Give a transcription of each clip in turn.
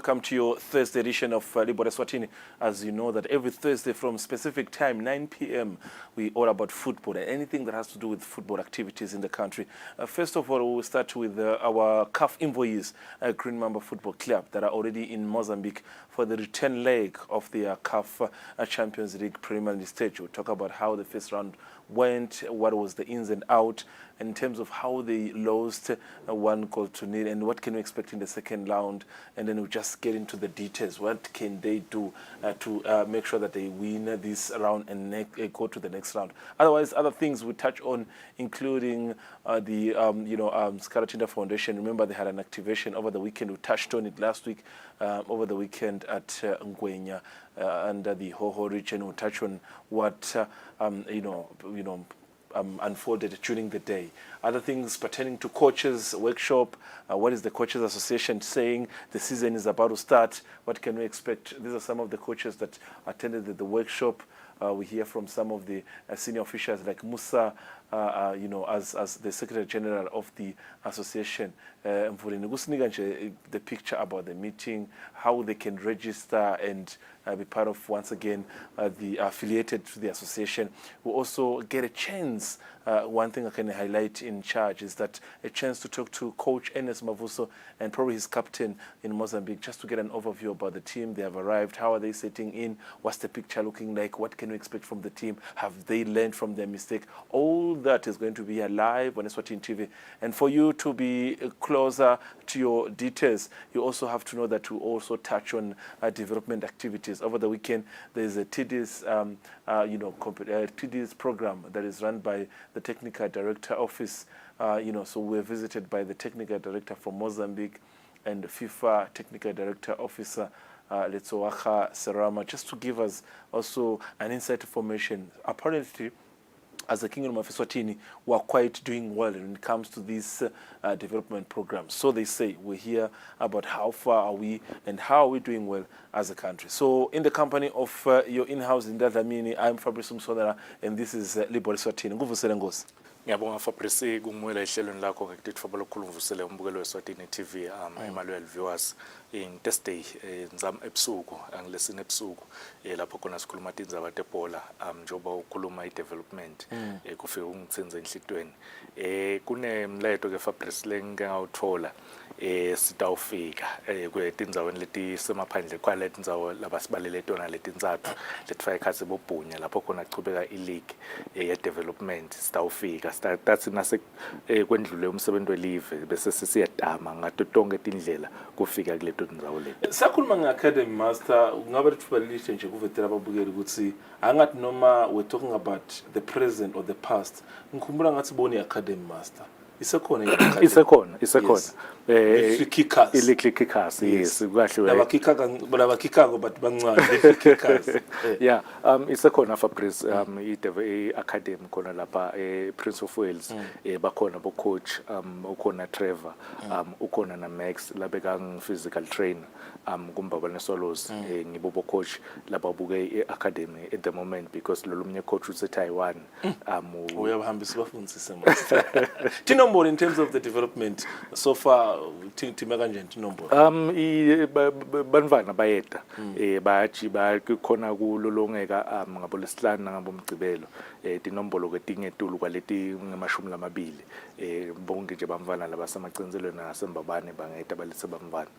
welcome to your Thursday edition of Libhola Eswatini. As you know that every Thursday from specific time, 9 p.m., we all about football and anything that has to do with football activities in the country. First of all, we'll start with our CAF envoys, Green Mamba Football Club, that are already in Mozambique for the return leg of the CAF Champions League preliminary stage. We'll talk about how the first round went, what was the ins and out, in terms of how they lost 1-0 and what can we expect in the second round, and then we'll just get into the details. What can they do to make sure that they win this round and go to the next round? Otherwise, other things we touch on, including the Skaratinda Foundation. Remember, they had an activation over the weekend. We touched on it last week over the weekend at Ngwenya under the Hoho region. We'll touch on what unfolded during the day. Other things pertaining to coaches workshop. What is the Coaches Association saying? The season is about to start. What can we expect? These are some of the coaches that attended the workshop. We hear from some of the senior officials like Musa, as the Secretary General of the association. The picture about the meeting, how they can register and be part of, once again, the affiliated to the association. We also get a chance. One thing I can highlight in charge is that a chance to talk to Coach Ernest Mavuso and probably his captain in Mozambique, just to get an overview about the team. They have arrived. How are they setting in? What's the picture looking like? What can we expect from the team? Have they learned from their mistake? All that is going to be live on Eswatini TV. And for you to be closer to your details, you also have to know that we also touch on development activities. Over the weekend, there's a TD's, TD's program that is run by the Technical Director Office. So we're visited by the Technical Director from Mozambique and the FIFA Technical Director Officer, Letsowaha Serama, just to give us also an insight information. Apparently, as the Kingdom of Eswatini, we are quite doing well when it comes to these development programs. So they say, we hear about how far are we and how are we doing well as a country. So in the company of your in-house Ndadlamini, I'm Fabrice Msonera, and this is Libhola Eswatini. Nguvusele ngosi. Ngiyabonga Fabrice kumwela ehlelweni lakho ngekuthi fabalo khulu mvusele umbukelo weSwatini TV emalwel viewers in Thursday nzam ebusuku angilesine ebusuku lapho khona sikhuluma tindzaba tebhola njoba ukhuluma i-development kufika ungitsenze enhlitweni kunemleto ke Fabrice lengawuthola sitawufika kwetindzaweni leti semaphandle kwaleti ndzawo labasibalele tona letindzathu letifaka ikhatsi bobhunya lapho khona kuchubeka i-league ye-development sitawufika tatsi nase kwendlule umsebenzi welive bese sisiyadama ngato tonke tindlela kufika kuleto tindzawo leti. Sakhuluma nge-Academy Master, ngabe lithuba lihle nje kuvetela ababukeli ukuthi angathi noma we're talking about the present or the past, ngikhumbula ngathi boni i-Academy Master. Isekhona. Kickers, yes. Labakikako but bancane kickers. Yeah, isekhona Fabrice i-academy khona lapha Prince of Wales bakhona bo coach ukhona Trevor ukhona na Max labeka physical trainer kumbaba neSwallows ngibo bo coach lapha buke i-academy at the moment because lolumnye coach use Taiwan uyabahambisa bafundisise master. Tinombolo in terms of the development so far time kanjani tinombolo? Banvana bayeta bayaji bakhona kulolongeka ngabo lesihlanu ngabo mgcibelo tinombolo ketingetulu kwaleti nge-20 bonke nje bamvana labasemagcinzelweni nasembabane bangeta balise bamvana.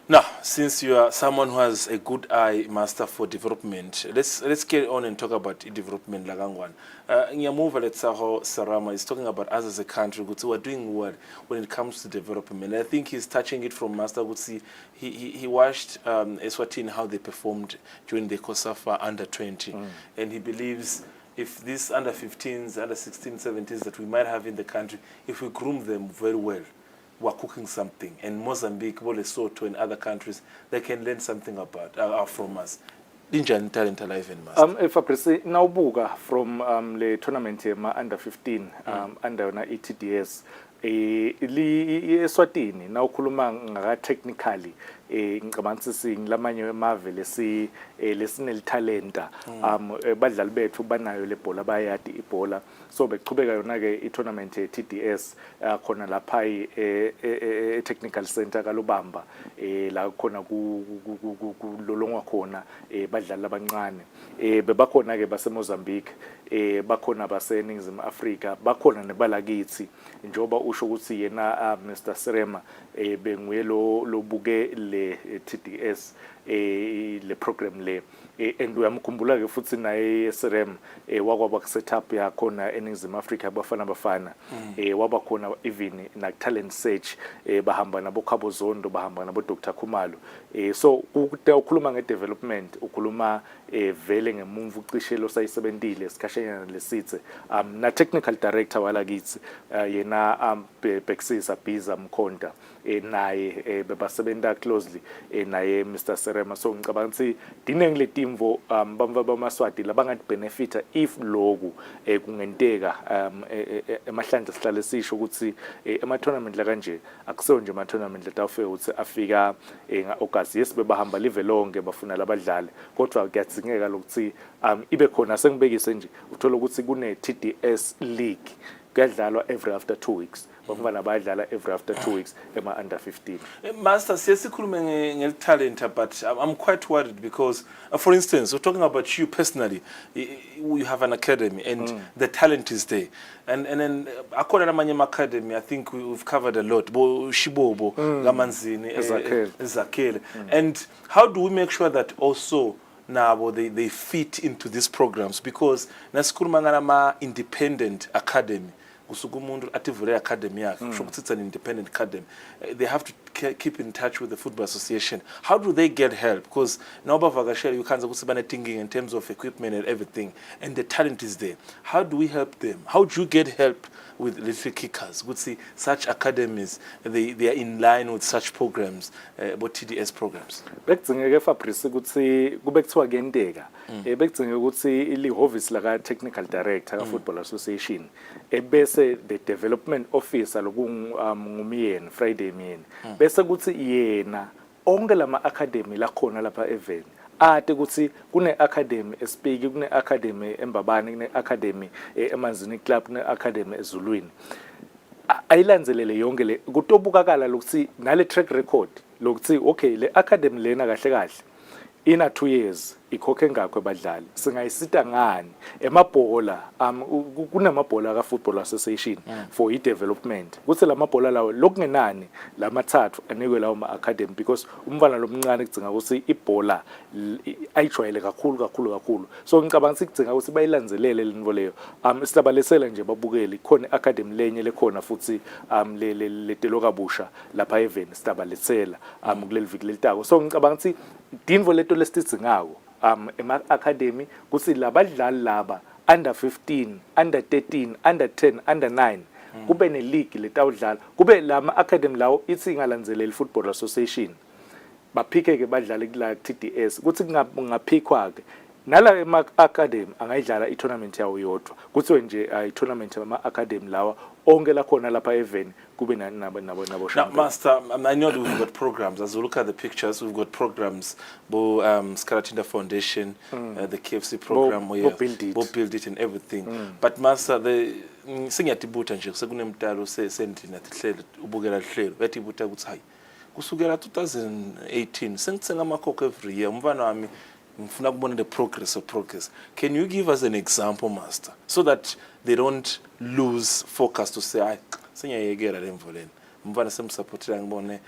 Now, since you are someone who has a good eye, master, for development, let's get on and talk about development. Lagangwan, Nyamuva Letsaho Sarama is talking about us as a country. We are doing well when it comes to development. I think he's touching it from Master Gutsi. He watched Eswatini how they performed during the COSAFA under-20, and he believes if these under-15s, under-16s, 17s that we might have in the country, if we groom them very well, we're cooking something. And Mozambique, Lesotho, and other countries, they can learn something about from us. Linjani talent alive and master. Fabrice, nawubuka from the tournament under 15 under na ETDS Eswatini nawukhuluma ngaka technically ngicabanga ukuthi lamanye amave lesinelitalenta badlali bethu banayo le bhola bayadi ibhola so beqhubeka yona ke i-tournament ye-TDS khona lapha e-technical center kaLubamba la khona kulolongwa khona badlali abancane bebakhona ke baseMozambique bakhona baseNingizimu Afrika bakhona nebalakithi njoba usho ukuthi yena Mr Serema benguye lo buke le TDS le program le and uyamkhumbula ke futhi naye Serem wakwaba ku setup yakhona eNingizimu Afrika abafana waba khona even na talent search bahamba nabo Khabo Zondo bahamba nabo Dr Khumalo so ukhuluma ngedevelopment ukhuluma vele ngemumvu ucishelo sayisebentile sikhashanyana lesithe na technical director walakithi yena Bexisa Biza Mkhonda naye bebasebenta closely naye Mr Serema so ngicabanga ukuthi dineng le timvo bamaswati labangathi benefita if loku kungenteka emahlanje sihlale sisho ukuthi ema tournament la kanje akuseyo nje ama tournament letawufika ukuthi afika ngaAugust yes bebahamba live lonke bafuna labadlali kodwa kuyadzingeka lokuthi ibe khona sengibekise nje uthola ukuthi kune TDS league kuyadlalwa every after 2 weeks bafana bayadlala every after 2 weeks ema under 15 Master siyasikhuluma ngetalent but I'm quite worried because for instance we're talking about you personally you have an academy and the talent is there and then akhona namanye ama academy I think we've covered a lot bo Shibobo Gamanzini Zakhele and how do we make sure that also nabo they fit into these programs because nasikhuluma ngama independent academy usuku umuntu ativule academy yakhe kusho ukuthi it's an independent academy they have to keep in touch with the football association how do they get help because now bavakashela you can't ukuthi bane thinking in terms of equipment and everything and the talent is there how do we help them how do you get help with little kickers would see such academies they are in line with such programs about TDS programs bekudingeke Fabrice ukuthi kube kuthiwa kuyenteka bekudingeke ukuthi ilihhovisi la technical director ka football association ebese the development officer lokungumyeni Friday Myeni bese kuthi yena onke lama academy la khona lapha eveni ade ukuthi kune academy eSpiki kune academy eMbabane kune academy eManzini Club kune academy eZulwini ayilanzelele yonke le kutobukakala lokuthi nale track record lokuthi okay le academy lena kahle kahle ina 2 years ikhokhe ngakho abadlali singayisita ngani emabhola kunamabhola ka football association for development kuthi lamabhola lawo lokungenani lamathathu anikwe lawo ma academy because umfana lomncane kudzinga ukuthi ibhola ayijwayele kakhulu so ngicabanga sikudzinga ukuthi bayilanzelele lento leyo silabalesela nje babukele khona academy lenye lekhona futhi le telokabusha lapha eveni silabalesela kuleli viki lelitako so ngicabanga ukuthi dinvo leto lesitizingako ema academy kuthi labadlali laba under 15 under 13 under 10 under 9 kube ne league letawudlala kube lama academy lawo ithi ngalandzelela football association baphike ke badlale kula TDS kuthi kungaphikwa ke nala ema academy angayidlala i-tournament yawo yodwa kuthiwe nje i-tournament ama academy lawa onke la khona lapha eveni kube nabo now Master I know that we've got programs as we look at the pictures we've got programs bo Skaratinda Foundation the KFC program bo build it and everything but Master the singiyatibuta nje sekunemtalo sendina tihlelo ubukela ihlelo yatibuta ukuthi hayi kusukela 2018 sengitsenga amakhokho every year umfana wami ngifuna kubona the progress can you give us an example Master so that they don't lose focus to say hayi sengiyayekela le mvoleni umfana semsupportela ngibone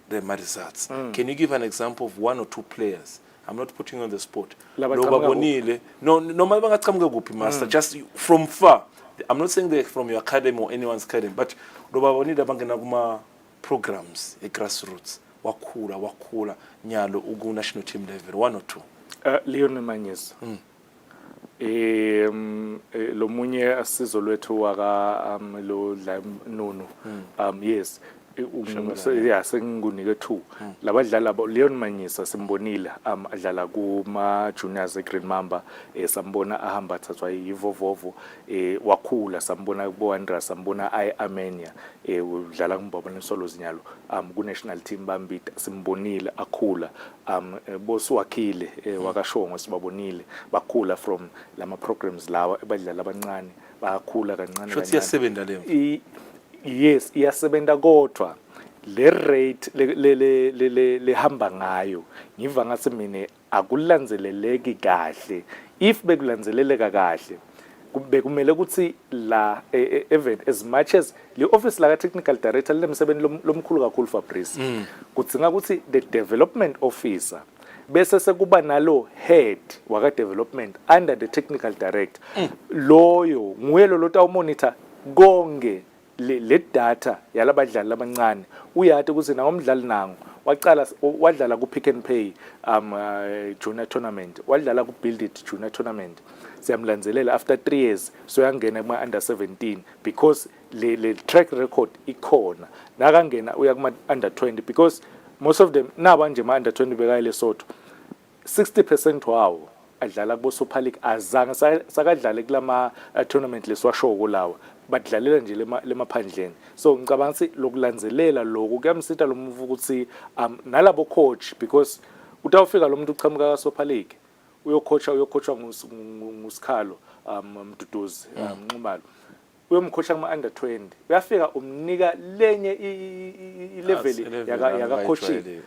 the results can you give an example of 1 or 2 players I'm not putting you on the spot lobabonile noma bangachamuke kuphi Master just from far I'm not saying they're from your academy or anyone's academy but lobabonile bangena kuma programs grassroots wakhula nyalo uku national team level 1 or 2 Leon Manyes lo munye asizo lwethu waka lo Nunu yes yeah sengunike 2 labadlali labo Leon Manyisa simbonile adlala kuma juniors eGreen Mamba sambona ahamba thathwa yivovovo wakhula sambona kubo Andra sambona Armenia udlala kumbabana solo zinyalo ku national team bambita simbonile akhula bosiwakhile wakashongo sibabonile bakhula from lama programs lawa abadlali abancane bakhula kancane shothi yasebenza leyo. Yes, iyasebenza kodwa le rate le hamba ngayo ngiva ngathi mina akulanzeleleki kahle. If bekulanzeleleka kahle bekumele ukuthi la even as much as le office la technical director lemsebenzi lomkhulu kakhulu Fabrice kudzinga ukuthi the development officer bese sekuba nalo head waka development under the technical director loyo nguye lo lotawumonitor konke le data yalabadlali labancane uyathi ukuthi nawo umdlali nango waqala wadlala ku Pick and Pay junior tournament wadlala ku Build It junior tournament siyamlanzelela after 3 years so yangena kuma under 17 because le track record ikhona nakangena uya kuma under 20 because most of them naba nje ma under 20 bekayile Lesotho 60% wawo adlala ku Super League azange sakadlala kulama tournament leswashoko lawa badlalela nje lemaphandleni so ngicabanga ukuthi lokulanzelela lokho kuyamsita lo mvu ukuthi nalabo coach because utawufika lo muntu uchamuka ka Super League uyocoacha ngusikhalo Mduduzi Nxumalo uyomcoacha kuma under 20 uyafika umnika lenye ilevel yaka coaching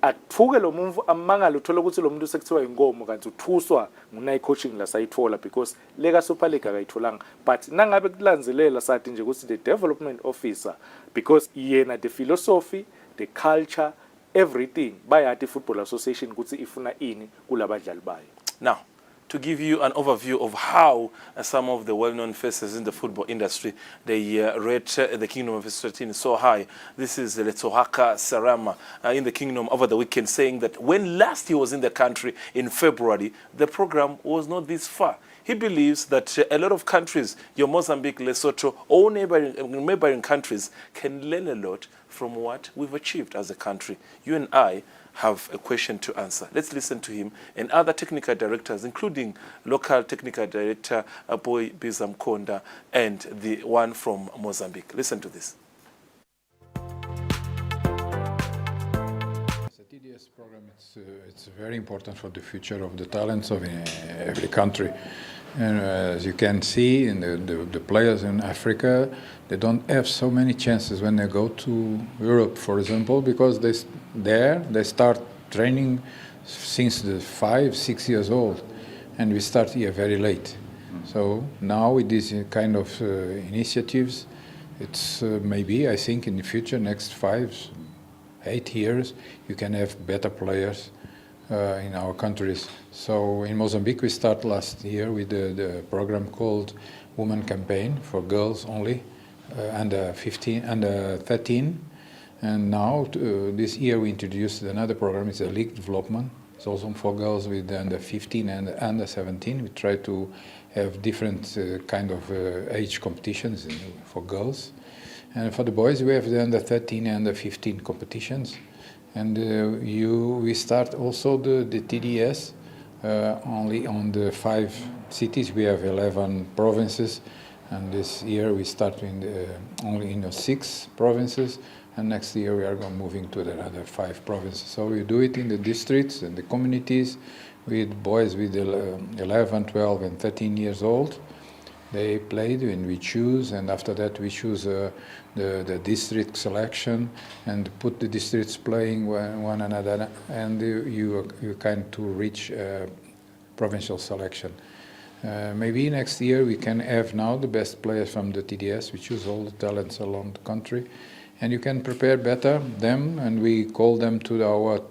athuke lo muntu amangala uthola ukuthi lo muntu sekuthiwa inkomo kanti uthuswa nguna coaching la sayithola because leka Super League akayitholanga but nangabe kulanzelela sathi nje ukuthi the development officer because yena the philosophy the culture everything bayathi football association ukuthi ifuna ini kulabadlali bayo. Now, to give you an overview of how some of the well-known faces in the football industry, they rate the Kingdom of Eswatini so high. This is Letsohaka Sarama in the Kingdom over the weekend saying that when last he was in the country in February, the program was not this far. He believes that a lot of countries, your Mozambique, Lesotho, all neighboring countries can learn a lot from what we've achieved as a country. You and I have a question to answer. Let's listen to him and other technical directors, including local technical director Boy Bizamkonda and the one from Mozambique. Listen to this. The TDS program, it's very important for the future of the talents of every country. And as you can see, in the players in Africa, they don't have so many chances when they go to Europe, for example, because they start training since the 5-6 years old, and we start here very late. So now with these kind of initiatives, it's maybe, I think, in the future, next 5-8 years, you can have better players in our countries. So in Mozambique, we started last year with the program called Women Campaign for girls only, under 15, under 13. And now, this year, we introduced another program. It's a league development. It's also for girls with under 15 and under 17. We try to have different kind of age competitions for girls. And for the boys, we have the under 13 and under 15 competitions. And we start also the TDS only on the 5 cities. We have 11 provinces. And this year, we start only in the 6 provinces. And next year we are moving to the other 5 provinces. So we do it in the districts and the communities with boys with 11, 12 and 13 years old. They played and we choose, and after that we choose the district selection and put the districts playing one another, and you kind to reach provincial selection. Maybe next year we can have now the best players from the TDS. We choose all the talents along the country. And you can prepare better them, and we call them to our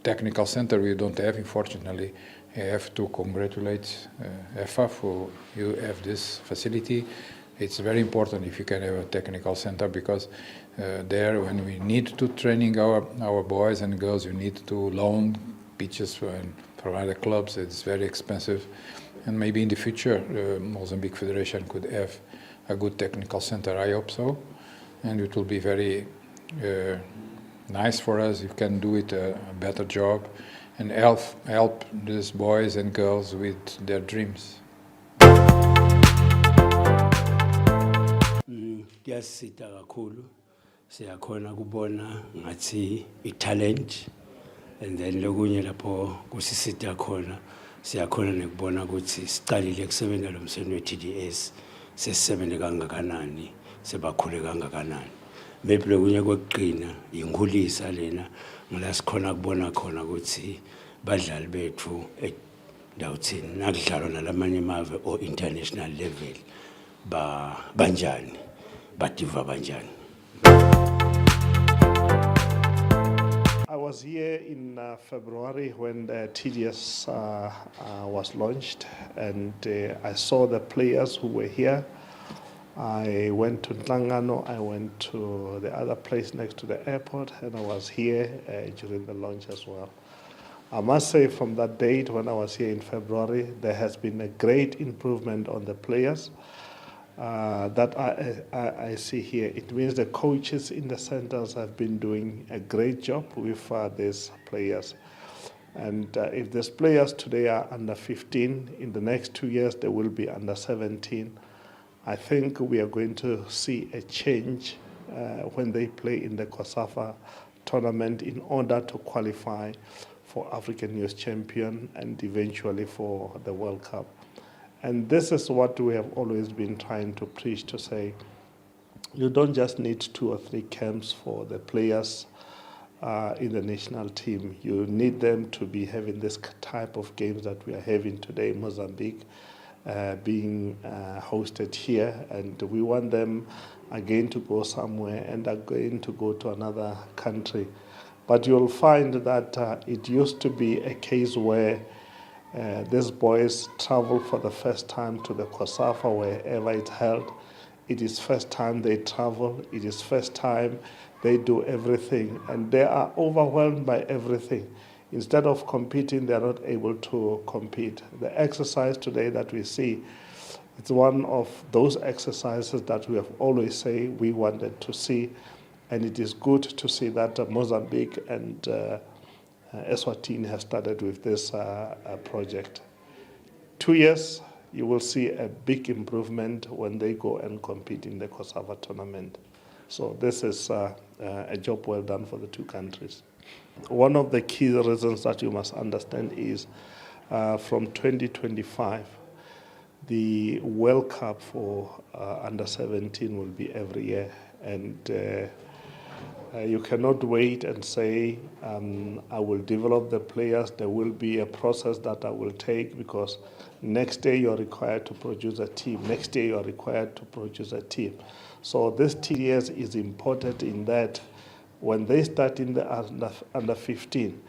technical center. We don't have, unfortunately. I have to congratulate EFA for you have this facility. It's very important if you can have a technical center, because there, when we need to training our boys and girls, you need to loan pitches from other clubs. It's very expensive. And maybe in the future, Mozambique Federation could have a good technical center. I hope so. And it will be very nice for us. You can do it a better job and help these boys and girls with their dreams. Kuyasisita kakhulu, siyakhona kubona ngathi i-talent, and then lokunye lapho kusisita khona siyakhona nekubona ukuthi sicalile kusebenza lo msebenzi we-TDS sesisebenze kangakanani, sebakhule kangakanani. Maybe lokunye kokuqina inkhulisa lena ngala sikhona kubona khona ukuthi badlali bethu endawuthini nakudlalwa nalamanye amave o international level banjani badiva banjani. I was here in February when the TDS was launched, and I saw the players who were here. I went to Nhlangano, I went to the other place next to the airport, and I was here during the launch as well. I must say from that date when I was here in February, there has been a great improvement on the players that I see here. It means the coaches in the centers have been doing a great job with these players. And if these players today are under 15, in the next 2 years they will be under 17. I think we are going to see a change when they play in the COSAFA tournament in order to qualify for African Youth Champion and eventually for the World Cup. And this is what we have always been trying to preach, to say, you don't just need 2 or 3 camps for the players in the national team. You need them to be having this type of games that we are having today in Mozambique, being hosted here. And we want them again to go somewhere and again to go to another country. But you'll find that it used to be a case where these boys travel for the first time to the COSAFA wherever it's held. It is first time they travel. It is first time they do everything. And they are overwhelmed by everything. Instead of competing, they are not able to compete. The exercise today that we see, it's one of those exercises that we have always said we wanted to see. And it is good to see that Mozambique and Eswatini have started with this project. 2 years, you will see a big improvement when they go and compete in the COSAFA tournament. So this is a job well done for the 2 countries. One of the key reasons that you must understand is from 2025, the World Cup for under 17 will be every year. And you cannot wait and say, I will develop the players. There will be a process that I will take, because next day you're required to produce a team. Next day you're required to produce a team. So this TDS is important in that when they start in the under 15,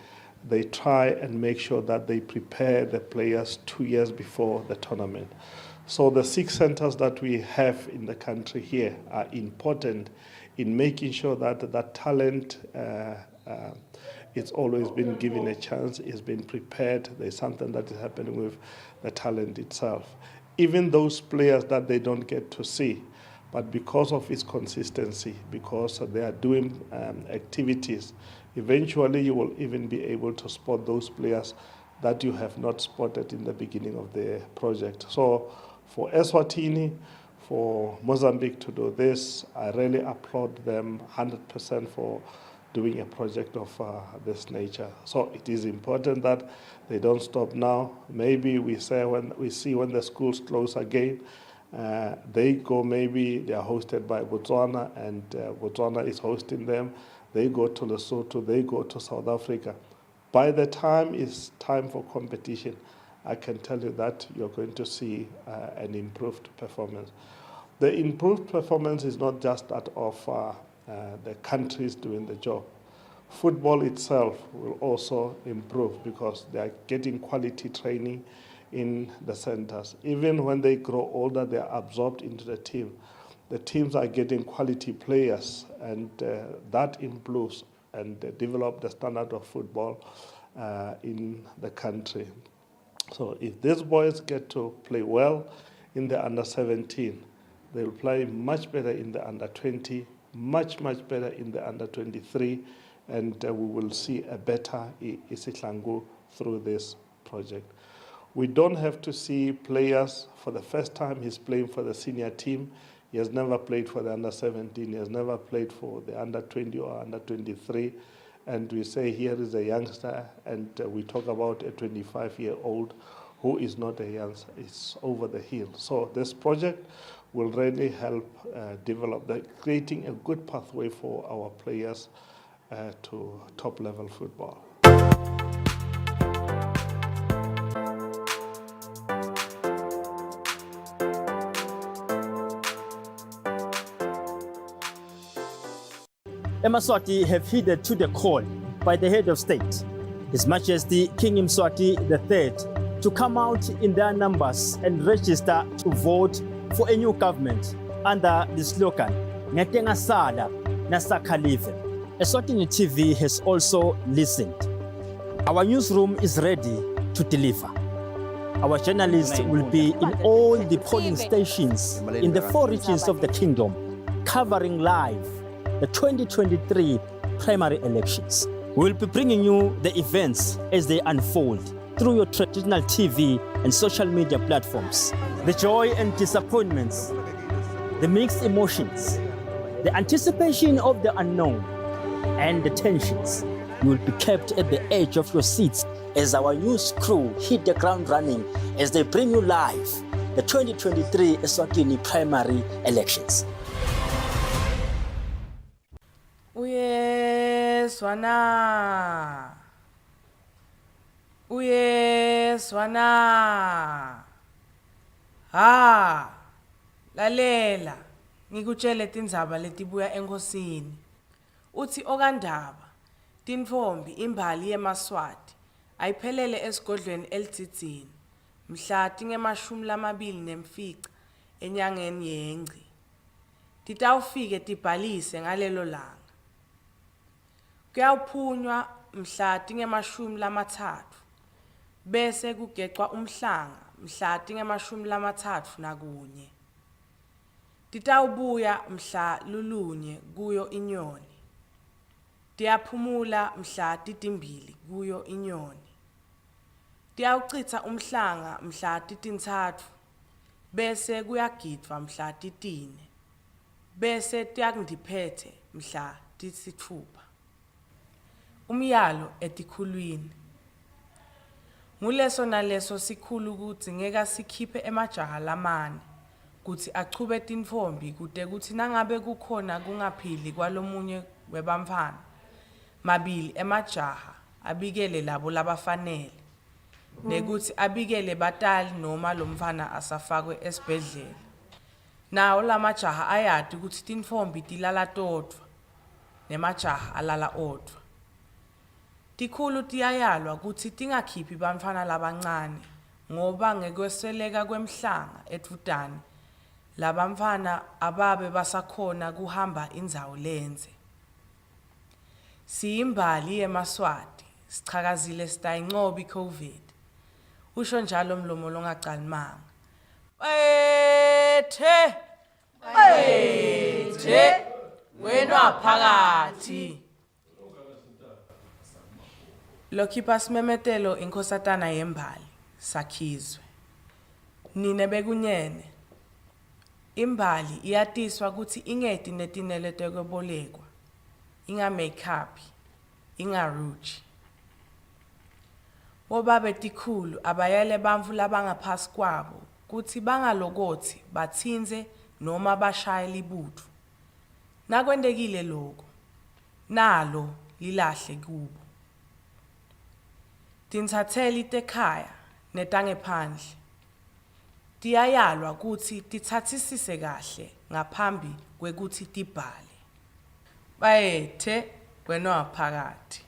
they try and make sure that they prepare the players 2 years before the tournament. So the 6 centers that we have in the country here are important in making sure that that talent it's always been given a chance, it's been prepared. There's something that is happening with the talent itself. Even those players that they don't get to see, but because of its consistency, because they are doing activities, eventually you will even be able to spot those players that you have not spotted in the beginning of the project. So for Eswatini, for Mozambique to do this, I really applaud them 100% for doing a project of this nature. So it is important that they don't stop now. Maybe we see when the schools close again, they go, maybe they are hosted by Botswana, and Botswana is hosting them. They go to Lesotho, they go to South Africa. By the time it's time for competition, I can tell you that you're going to see an improved performance. The improved performance is not just that of the countries doing the job. Football itself will also improve because they are getting quality training in the centers. Even when they grow older, they are absorbed into the team. The teams are getting quality players, and that improves and develop the standard of football in the country. So if these boys get to play well in the under 17, they'll play much better in the under 20 much better in the under 23, and we will see a better Isihlangu through this project. We don't have to see players for the first time. He's playing for the senior team. He has never played for the under 17. He has never played for the under 20 or under 23. And we say here is a youngster, and we talk about a 25-year-old who is not a youngster. It's over the hill. So this project will really help develop that, creating a good pathway for our players to top-level football. Emaswati have heeded to the call by the head of state, His Majesty King Mswati III, to come out in their numbers and register to vote for a new government under the slogan, Ngetenga Sala Nasakhalive. Eswatini TV has also listened. Our newsroom is ready to deliver. Our journalists will be in all the polling stations in the 4 regions of the kingdom, covering live the 2023 primary elections. We'll be bringing you the events as they unfold through your traditional TV and social media platforms. The joy and disappointments, the mixed emotions, the anticipation of the unknown, and the tensions will be kept at the edge of your seats as our news crew hit the ground running as they bring you live the 2023 Eswatini primary elections. Uyezwana. Uyezwana. Lalela. Ngikutshele tindzaba letibuya enkosini. Uthi okandaba, tinfombi imbali yeMaswati ayiphelele esigodlweni eLitsitsini mhla tinge-27 enyangeni yeNgci. Titawufike tibhalise ngalelo langa. Kuyawuphunywa mhla tinge-30 bese kugecwa umhlanga mhla tinge-31. Titawubuya mhla lulunye kuyo inyoni. Tiyaphumula mhla titimbili kuyo inyoni. Tiyawuchitha umhlanga mhla titintsatfu bese kuyagidvwa mhla titine. Bese tiyakundiphethe mhla tisithupha. Umyalo etikhulwini. Nguleso naleso sikhulu kutsi ngeka sikhiphe emajaha lamane kutsi achube tinfombi kute kutsi nangabe kukhona kungaphili kwalomunye webamfana mabili emajaha abikele labo labafanele nekutsi abikele batali noma lomfana asafakwe esibhedlela. Nawo lamajaha ayati kutsi tinfombi tilala todvwa nemajaha alala odvwa. Tikhulu tiyayalwa kutsi tingakhiphi bantfwana labancane ngoba ngekwesweleka kwemhlanga etfutani labamfana ababe basakhona kuhamba indzawo lenze. Siyimbali yeMaswati, sichakazile sitayinqoba iCOVID. Usho njalo mlomo longacalimanga. Bethe wena phakathi. Lokhipa simemetelo inkosatana yembali sakhizwe. Nine bekunyene. Imbali iyatiswa ukuthi ingeti netinele tekwebolekwa. Inga makeup, inga rouge. Obabe tikhulu abayele bamfu labangaphasi kwabo kuthi bangalokothi bathinze noma bashaye libuthu. Nakwendekile lokho nalo lilahle kubo. Tinsatheli tekhaya netangephandle tiyayalwa kuthi tithathisise kahle ngaphambi kwekuthi tibhale. Bethe wena waphakathi.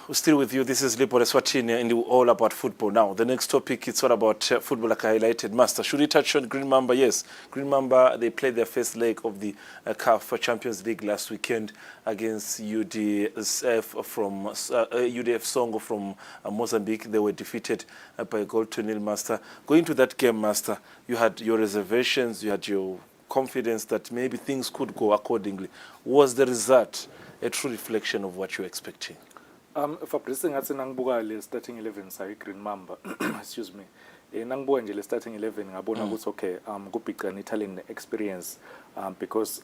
We're still with you. This is Libhola Eswatini and we're all about football. Now, the next topic, it's all about football like I highlighted. Master, should we touch on Green Mamba? Yes. Green Mamba, they played their first leg of the CAF Champions League last weekend against UDF Songo from Mozambique. They were defeated by a goal to nil, Master. Going to that game, Master, you had your reservations, you had your confidence that maybe things could go accordingly. Was the result a true reflection of what you were expecting? Fabrice ngathi nangibuka le starting 11 sayi Green Mamba excuse me nangibuka nje le starting 11 ngabona ukuthi okay kubhicana talent experience because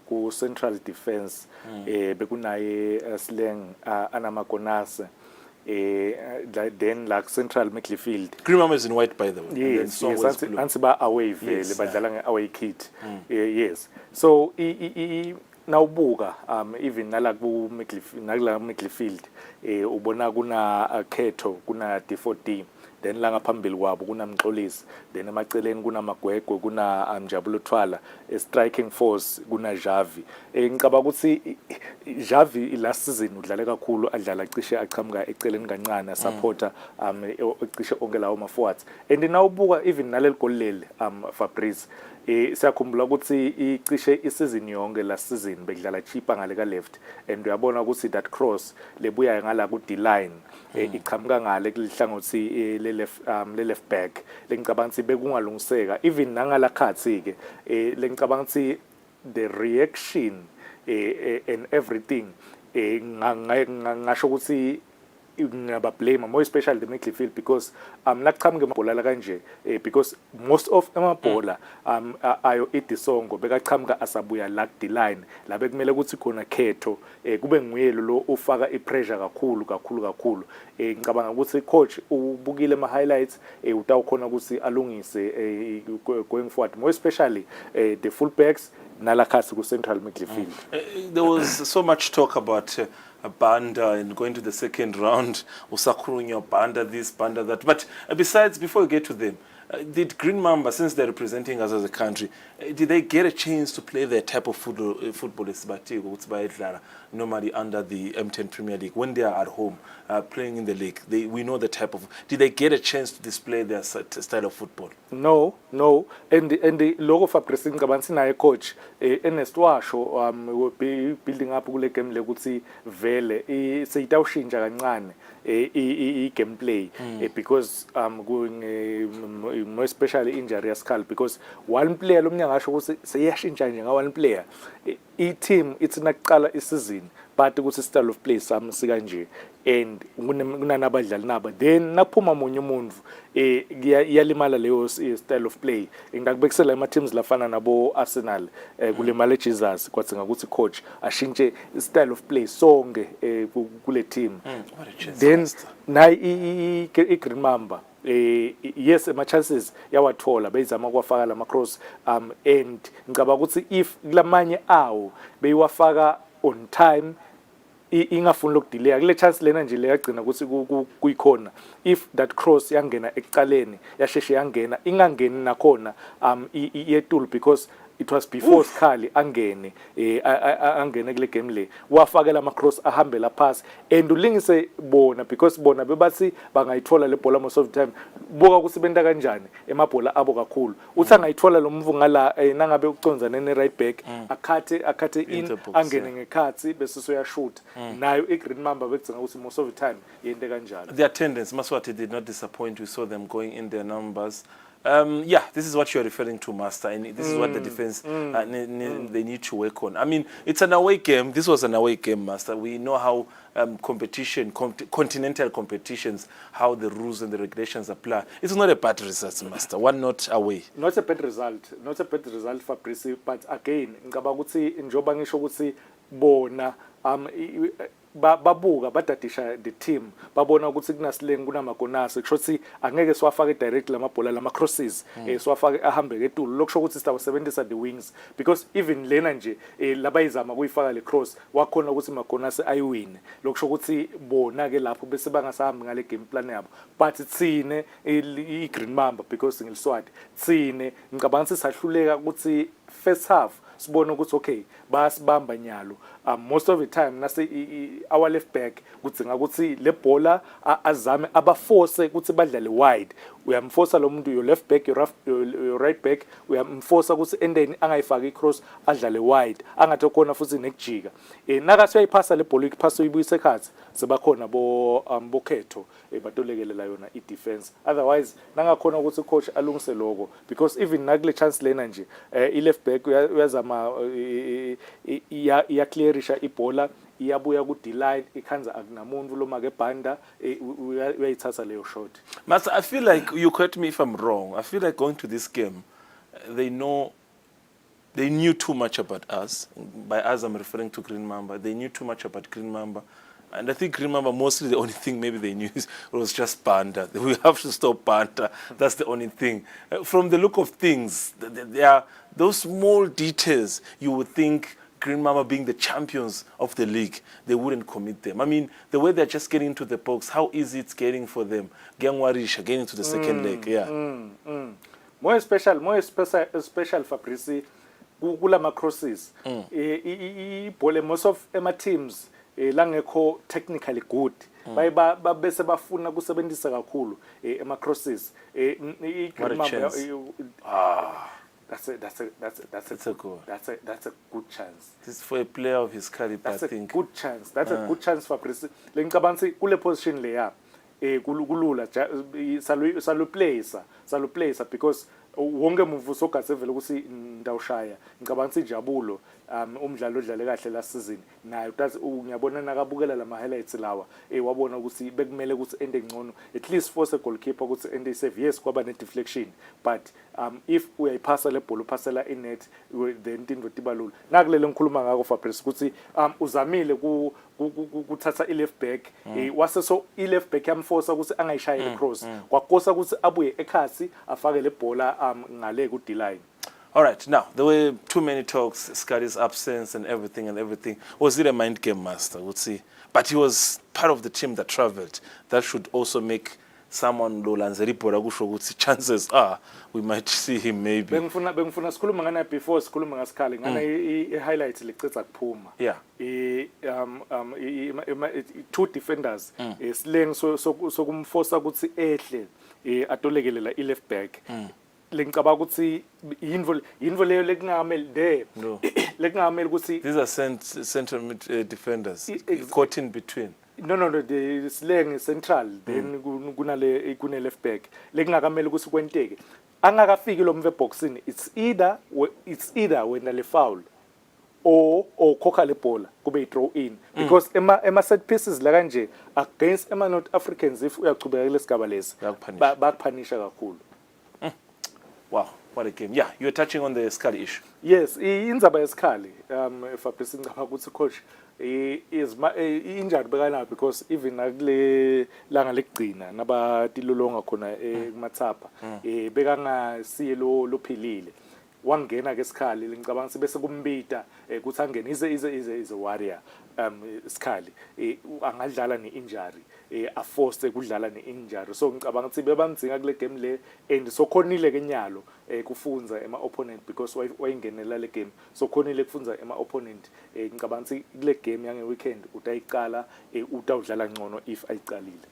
ku central defense bekunaye Sleng anamakonase then like central midfield. Green Mamba is in white, by the way. Yes, ansi ba away vele badlala nge-away kit. Yes, so nawubuka even nala ku midfield ubona kuna Khetho, kuna D4D, then la ngaphambili kwabo kuna Mxolisi, then emaceleni kuna Magwegwe, kuna Mjabulo Thwala, striking force kuna Javi. Ngicabanga ukuthi Javi last season udlale kakhulu, adlala cishe aqhamuka eceleni kancane supporter cishe onke lawo ma forwards. And nawubuka even naleli goal leli Fabrice siyakhumbula ukuthi icishe isizini yonke last season bekudlala chipa ngale ka left, and uyabona ukuthi that cross lebuya ngala ku D-line iqhamuka ngale kulihlangothi le left back lengicabanga ukuthi bekungalungiseka even nangala khathi ke lengicabanga ukuthi the reaction and everything ngasho ukuthi ngaba blame more especially the midfield because nakuchamuke amabhola la kanje because most of amabhola ayo idisongo bekachamuka asabuya la D-line la bekumele ukuthi khona Khetho kube nguye lo ufaka ipressure kakhulu ngicabanga ukuthi coach ubukile ama highlights utawukhona ukuthi alungise going forward more especially the full backs nalakhasi ku central midfield. There was so much talk about Banda and going to the second round, Usakurunya, Banda this, Banda that. But besides, before we get to them, did Green Mamba, since they're representing us as a country, did they get a chance to play their type of football normally under the M10 Premier League when they are at home playing in the league? We know the type of. Did they get a chance to display their style of football? No. And the logo for pressing kabansi coach Ernest Washo building up kule game lekuthi vele seyitawushintsha kancane gameplay because more especially injury yascal because one player lomnya ngasho ukuthi seyashintsha nje nga one player team it's nakuqala isizini but ukuthi style of play sika nje and kunanabadlali naba then naphuma munye umuntu iyalimala leyo style of play ngakubekisela ama teams lafana nabo Arsenal kulemala Jesus kwathi ngakuthi coach ashintshe style of play sonke kule team then na Green Mamba yes ama chances yawathola bezama kwafaka lama cross and ngicabanga ukuthi if lamanye awo beyiwafaka on time ingafuni lokudelay kule chance lena nje leyagcina ukuthi kuyikhona if that cross yangena ekuqaleni yasheshe yangena ingangeni nakhona yetul because it was before Skali angene kule game le wafakela ama cross ahambela pass and ulingise bona because bona bebathi bangayithola le bhola most of the time buka kusibenta kanjani emabhola abo kakhulu uthi angayithola lo mvu ngala nangabe uconzana ne right back akhathe in angene ngekhathi bese soyashoot nayo iGreen Mamba bekugcina ukuthi most of the time yente kanjalo. The attendance Maswati did not disappoint. We saw them going in their numbers. Yeah, this is what you're referring to, Master, and this is what the defense they need to work on. I mean, it's an away game. This was an away game, Master. We know how continental competitions, how the rules and the regulations apply. It's not a bad result, Master. One not away. Not a bad result. Not a bad result, Fabrice. But again, ngicabanga ukuthi njoba ngisho ukuthi bona babuka badadisha the team babona ukuthi kunasileng kunamakonasi kusho ukuthi angeke siwafake direct lamabhola lama crosses siwafake ahambe ketulu lokusho ukuthi sitawusebenzisa the wings because even lena nje labayizama kuyifaka le cross wakhona ukuthi makonasi ayiwine lokusho ukuthi bona ke lapho bese bangasahambi ngale game plan yabo but tsine iGreen Mamba because ngiliswati tsine ngicabanga ukuthi sahluleka ukuthi first half sibone ukuthi okay bayasibamba nyalo. Most of the time nase our left back kudzinga ukuthi le bhola azame abaforce ukuthi badlale wide. Uyamforce lo muntu your left back your right back uyamforce ukuthi endeni angayifaki cross adlale wide angathi khona futhi nekujika. Nakathi uyayiphasa le bhola iphasa uyibuyise ekhathi sebakhona bokhetho batolekelela yona i defense. Otherwise nangakhona ukuthi coach alungise lokho because even nakule chance lena nje I left back uyazama iya clearisha ibhola iyabuya ku D-line ikhanza akunamuntu lo make banda uyayithatha leyo shot. Master, I feel like, you correct me if I'm wrong, I feel like going to this game they knew too much about us. By us I'm referring to Green Mamba. They knew too much about Green Mamba. And I think Green Mamba, mostly the only thing maybe they knew was just banter. We have to stop banter. That's the only thing. From the look of things, there are those small details you would think Green Mamba being the champions of the league, they wouldn't commit them. I mean, the way they're just getting into the box, how easy it's getting for them. Getting into the second leg, yeah. More special Fabrice, kula crosses. Ibhola most of ema teams langekho technically good. Bese bafuna kusebenzisa kakhulu ema crosses. That's a good chance. This is for a player of his caliber, I think. That's a good chance. That's a good chance for Fabrice. Lengicabansi kule position leya kulula saluplacer because wonke move sogase vele ukuthi ndawushaya ngicabanga ijabulo umdlalo odlale kahle last season nayo ngiyabona nakabukela lama highlights lawa wabona ukuthi bekumele ukuthi ende ngcono at least force a goalkeeper ukuthi ende save. Yes kwaba ne deflection but if uyayiphasa le ball uphasela inet then into tibalula nakulele ngikhuluma ngako Fabrice ukuthi uzamile kuthatha i left back wase so i left back yamforce ukuthi angayishayela cross kwakosa ukuthi abuye ekhasi afake le bhola ngale ku D-line. All right, now, there were too many talks, Scotty's absence and everything. Was it a mind game, Master? We'll see. But he was part of the team that traveled. That should also make someone Lolanzeri Poragusho chances are we might see him maybe. Bengfuna sikhuluma ngana before sikhuluma ngasikali ngana I highlights licetha kuphuma. Yeah. Two defenders sleng sokumforce ukuthi ehle atolekelela I left back. Lengicabanga ukuthi yinvo leyo lekungameli there lekungameli ukuthi these are central defenders caught in between. No, the slang central then kuna left back lekungakameli ukuthi kwenteke angakafiki lo mve boxini it's either when le foul or khokha le bhola kube I throw in because ema set pieces la kanje against ema North Africans if uyachubeka lesigaba lesi bakuphanisha kakhulu. Wow, what a game. Yeah, you're touching on the Scali issue. Yes, inzaba yesikali Fabrice ngicabanga ukuthi coach is injured bekana because even nakule langa lekugcina nabatilolonga khona kumathapha bekangasiye lo philile wangena ke Sikhali ngicabanga sibese kumbita kuthi angene is a warrior Sikhali angadlala ne injury aforce kudlala ne injury so ngicabanga ukuthi bebamdzinga kule game le and so khonile ke nyalo kufunza ema opponent because wayingenela le game so khonile kufunza ema opponent ngicabanga ukuthi kule game yange weekend utayiqala utawudlala ngcono if ayiqalile.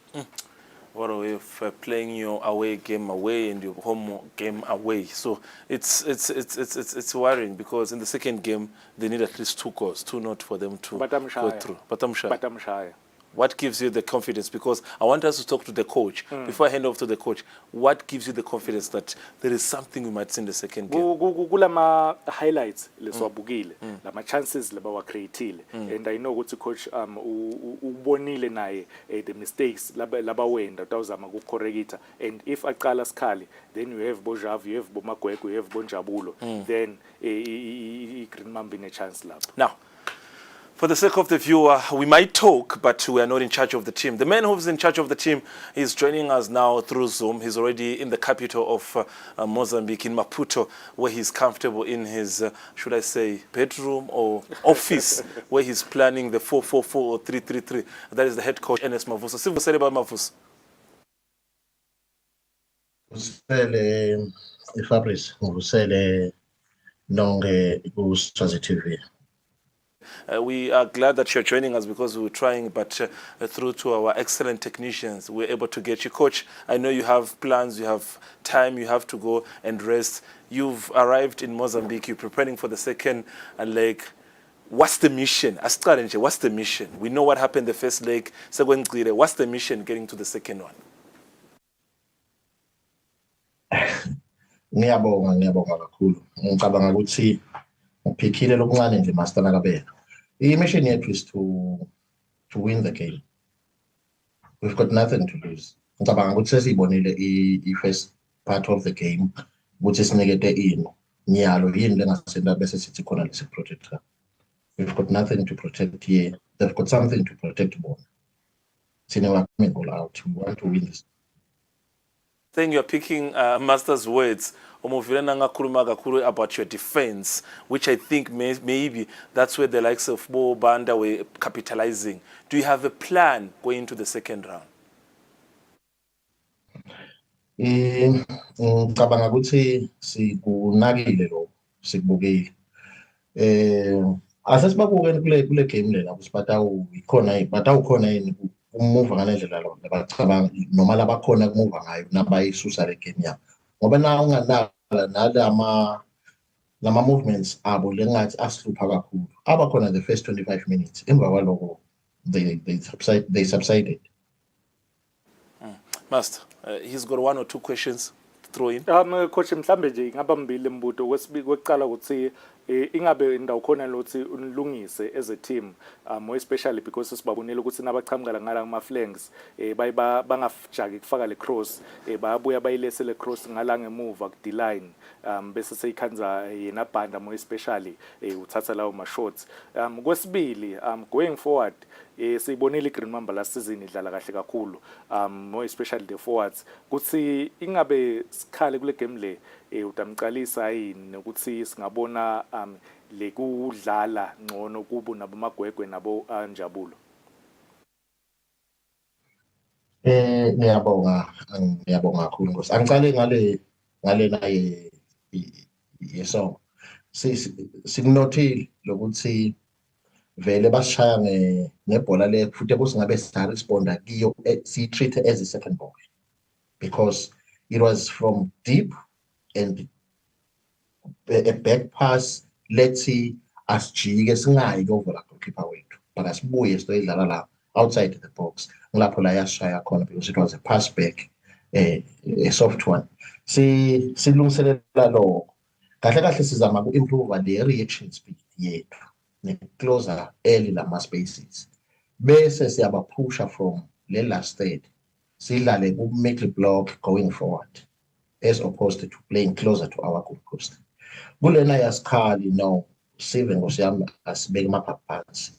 What a way of playing your away game away and your home game away. So it's worrying because in the second game they need at least 2 goals, 2-0 for them to go through. But I'm shy. What gives you the confidence? Because I want us to talk to the coach. Before I hand off to the coach, what gives you the confidence that there is something we might see in the second game? Kulama highlights leswabukile, lama chances labawa creatile, and I know what the coach ubonile naye the mistakes labawenda utawuzama kucorrecta, and if aqala Sikhali, then you have Bojav, you have Bomakweko, you have Bonjabulo, then Green Mamba in a chance lab. Now, for the sake of the viewer, we might talk, but we are not in charge of the team. The man who's in charge of the team is joining us now through Zoom. He's already in the capital of Mozambique, in Maputo, where he's comfortable in his, should I say, bedroom or office, where he's planning the 4-4-4 or 3-3-3. That is the head coach, Ernest Mavuso. Sivu said about Mavuso. Fabrice, nonke ku-Swazi TV. We are glad that you're joining us because we were trying, but through to our excellent technicians, we're able to get you. Coach, I know you have plans, you have time, you have to go and rest. You've arrived in Mozambique, you're preparing for the second leg. What's the mission? What's the mission? We know what happened the first leg. What's the mission getting to the second one? Ngiyabonga kakhulu. Ngicabanga ukuthi uphikhile lokuncane nje Master Nakabela. Mission yethu is to win the game. We've got nothing to lose. Ngicabanga ukuthi sesiyibonile i-first part of the game ukuthi sinikete ini. Nyalo yini lengasenta bese sithi khona lesiprotector. We've got nothing to protect here. They've got something to protect more. We're coming all out. We want to win this. I think you're picking Master's words about your defense, which I think maybe that's where the likes of Bo Banda were capitalizing. Do you have a plan going into the second round? Ngicabanga ukuthi sikunakile lo sikubukile. Asesibabuke kule game lela ukuthi batawukhona yini umuva ngalendlela lo labacabanga noma labakhona kumuva ngayo nabayisusa le game yabo ngoba na unganala lama movements abo lengathi asihlupha kakhulu abakhona the first 25 minutes emva kwaloko they subsided. Master, he's got one or two questions to throw in. Coach mhlambe nje ngaba mbili mbuto kwesicala ukuthi ingabe indawo khona lokuthi unilungise as a team more especially because sibabonile ukuthi nabachamukela ngala kuma flanks bangafjaki kufaka le cross bayabuya bayilese le cross ngala ngemuva ku D-line bese seyikhanza yena banda more especially uthatha lawo ma shots. Kwesibili going forward siyibonile iGreen Mamba last season idlala kahle kakhulu more especially the forwards kuthi ingabe sikhale kule game le utamqalisa yini ukuthi singabona le kudlala ngcono kubo nabo Magwegwe nabo Njabulo. Ngiyabonga kakhulu Nkosi. Angicale ngale naye yeso sikunothile lokuthi vele basishaya nebhola le futhi kusingabe sa responda kiyo si treat as a second ball because it was from deep and a back pass let's see asijike singayi over la goalkeeper wethu but asibuye sitoyidlala la outside the box ngilapho la yashaya khona because it was a pass back a soft one silungiselela lo kahle sizama ku improve the reaction speed yethu ne closer early lama spaces bese siyabapusha from le last third sidlale ku make the block going forward as opposed to playing closer to our goal post. Kulena yasikhali no Steven ngosiyami asibeke amaphansi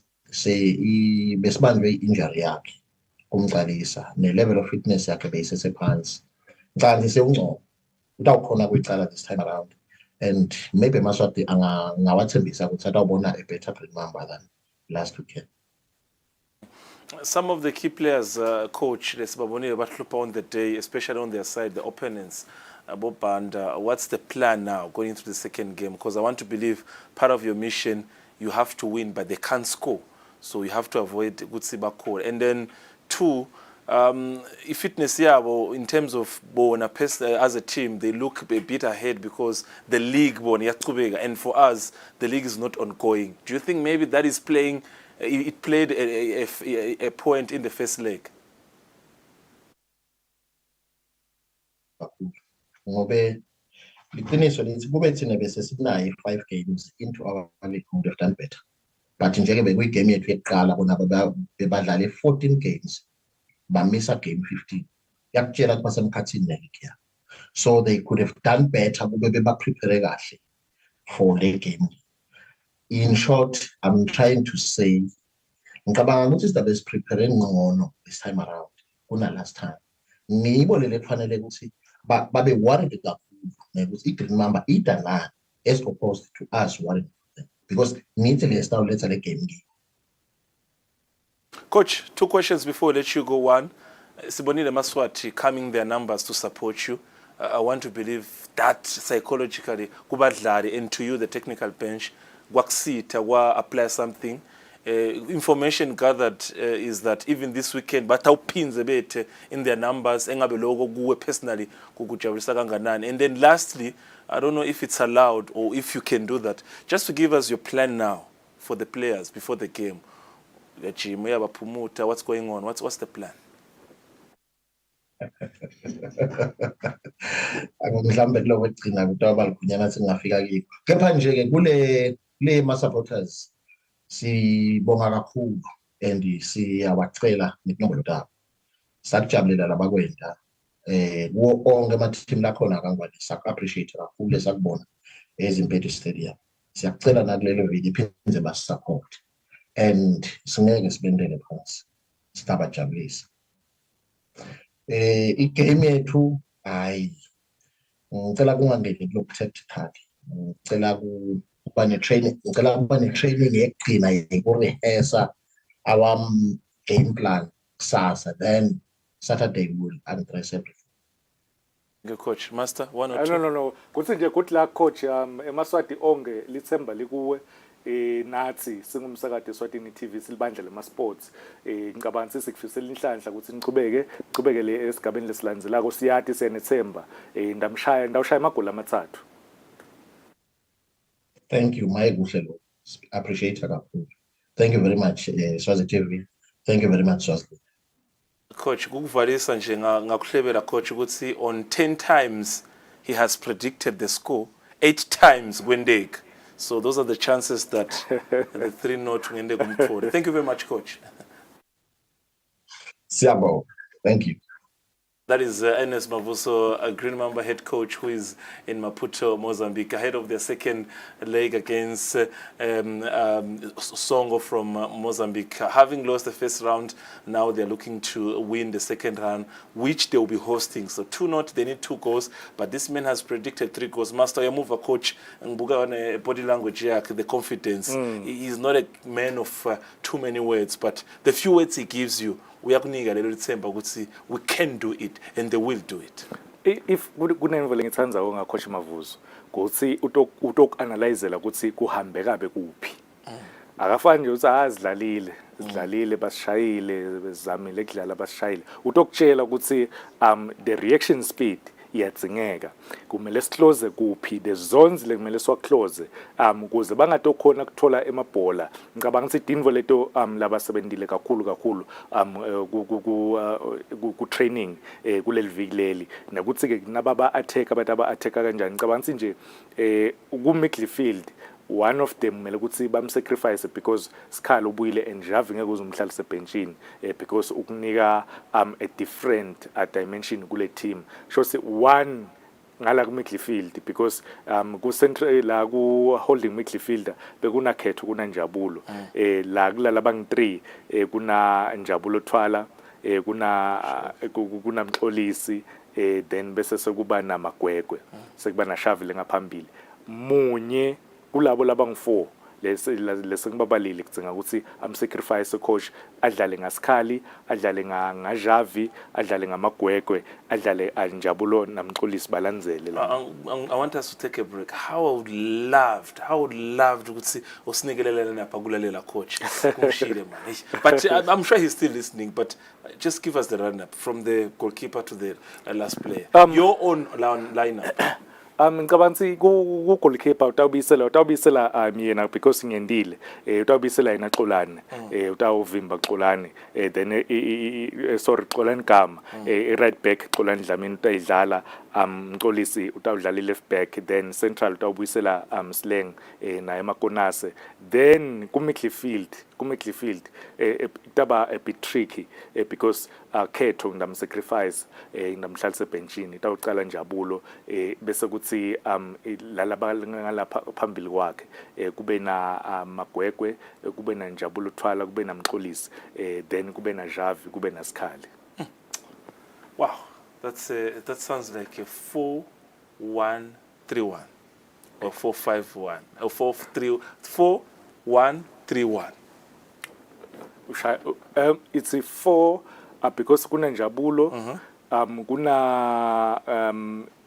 besibanjwe injury yakhe kumqalisa ne level of fitness yakhe beyisesephansi kanti sewungcono utawukhona kwicala this time around and maybe Maswati angawathembisa ukuthi atawubona a better Green Mamba than last weekend. Some of the key players, coach, on the day, especially on their side, the opponents, Bob, what's the plan now going into the second game? Because I want to believe part of your mission, you have to win, but they can't score. So you have to avoid good call. And then two, fitness, in terms of as a team, they look a bit ahead because the league, and for us, the league is not ongoing. Do you think maybe that is playing? It played a point in the first leg. Ngobe liqiniso lithi kube thina bese sinayo 5 games into our league would have done better. But njeke bekuyigame yethu yokuqala bona bebadlala 14 games bamisa game 15. Yakutshela ukuthi basemkhathini league. So they could have done better kube bebaprepare kahle for the game. In short, I'm trying to say, ngicabanga ukuthi sizabe siprepare ngcono this time around kuna last time. Ngiyibone lekufanele ukuthi babe worried kakhulu ukuthi iGreen Mamba idala as opposed to us worried them because nithi le style let's le game. Coach, 2 questions before I let you go. One, Sibonile Maswati coming their numbers to support you. I want to believe that psychologically kubadlali and to you the technical bench kwakusitha kwa apply something. Information gathered is that even this weekend batawuphinze bethe in their numbers engabe lokho kuwe personally kukujabulisa kanganani. And then lastly, I don't know if it's allowed or if you can do that, just to give us your plan now for the players before the game. The gym, what's going on? What's the plan? Mhlambe kuloko kugcina kuthiwa baligwinyana singafika kiko. Kepha nje-ke kule ma-supporters sibonga kakhulu and siyawacela nekunombolo tabo. Sakujabulela labakwenda. Kuwo onke ama-team lakhona kangwane saku-appreciate kakhulu esakubona ezimpethu stadium. Siyakucela nakulelo viki iphinde basupport. And singeke sibendele phansi. Sitabajabulisa. Igame yethu hayi ngicela kungangeni kuloku tactical, ngicela kuba ne-training, ngicela kuba ne-training yekugcina yokurehesa our game plan kusasa, then Saturday we'll address everything. Good coach, master, one or two. No. Kuthi nje kuthi la coach emaswati onke lithemba likuwe nathi singumsakade Eswatini TV silibandla lema sports ngicabanga sikufisela inhlanhla ukuthi nichubeke le esigabeni lesilandzelako siyathi senethemba ndawushaya amagoli amathathu. Thank you my kuhle lo, appreciate kakhulu. Thank you very much Swazi TV. Thank you very much Swazi. Coach, kukuvalisa nje ngakuhlebela coach ukuthi on 10 times he has predicted the score, 8 times kwendek. So those are the chances that the 3-0 ngende kumthole. Thank you very much coach. Siyabonga. Thank you. That is Ernest Mavuso, a Green Mamba head coach who is in Maputo, Mozambique, ahead of their second leg against Songo from Mozambique. Having lost the first round, now they're looking to win the second round, which they will be hosting. So 2-0, they need 2 goals, but this man has predicted 3 goals. Master, you move a coach, and body language, the confidence. He is not a man of too many words, but the few words he gives you, we can do it and they will do it. If kunemvo lengithandzayo ngacoach Mavuso ukuthi utok-analyzela ukuthi kuhambe kabe kuphi. Akafani nje ukuthi sidlalile basishayile bezamile kudlala basishayile. Utokutshela ukuthi the reaction speed iyadzingeka. Kumele siclose kuphi the zones lekumele siwaclose ukuze bangatokhona kuthola emabhola. Ngicabanga ukuthi idinvo leto labasebenzile kakhulu ku training kuleli viki leli nokuthi ke nababa attack abantu aba attack kanjani. Ngicabanga ukuthi nje ku midfield one of them kumele ukuthi bamsacrifice because Sikhala ubuyile and Javi ngeke uzumhlalise benchini because ukunika a different dimension kule team. So one ngala ku midfield because ku central la ku holding midfielder bekunakhetho kuna Njabulo la kulala bang 3 kuna Njabulo Thwala kuna Mxolisi then bese sekuba naMagwegwe sekuba na Shavile ngaphambili munye kulabo labangu4 lesengibabalile kudzinga ukuthi sacrifice coach adlale ngaSikhali adlale ngaJavi adlale ngaMagwegwe adlale Njabulo naMxolisi balandzele la. I want us to take a break. How I would loved ukuthi usinikelele lapha kulalela coach kumshile man. But I'm sure he's still listening, but just give us the run up from the goalkeeper to the last player. Your own lineup. Ngicabanga ukuthi ku goalkeeper utawubisela yena because ngendile utawubisela yena Xolani utawuvimba Xolani then sorry Xolani Gama right back Xolani Dlamini utayidlala Mxolisi utawudlala left back then central utawubisela Sleng naye Makonase then ku midfield itaba a bit tricky because Khetho ngidamsacrifice ngidamhlalise benchini itawucala Njabulo bese kuthi lalaba ngalapha phambili kwakhe kube na Magwegwe kube na Njabulo Thwala kube na Mxolisi then kube na Javi kube na Sikhali. Wow, that sounds like a 4-1-3-1 or 4-5-1 or 4-1-3-1. It's a 4 because kuna Njabulo kuna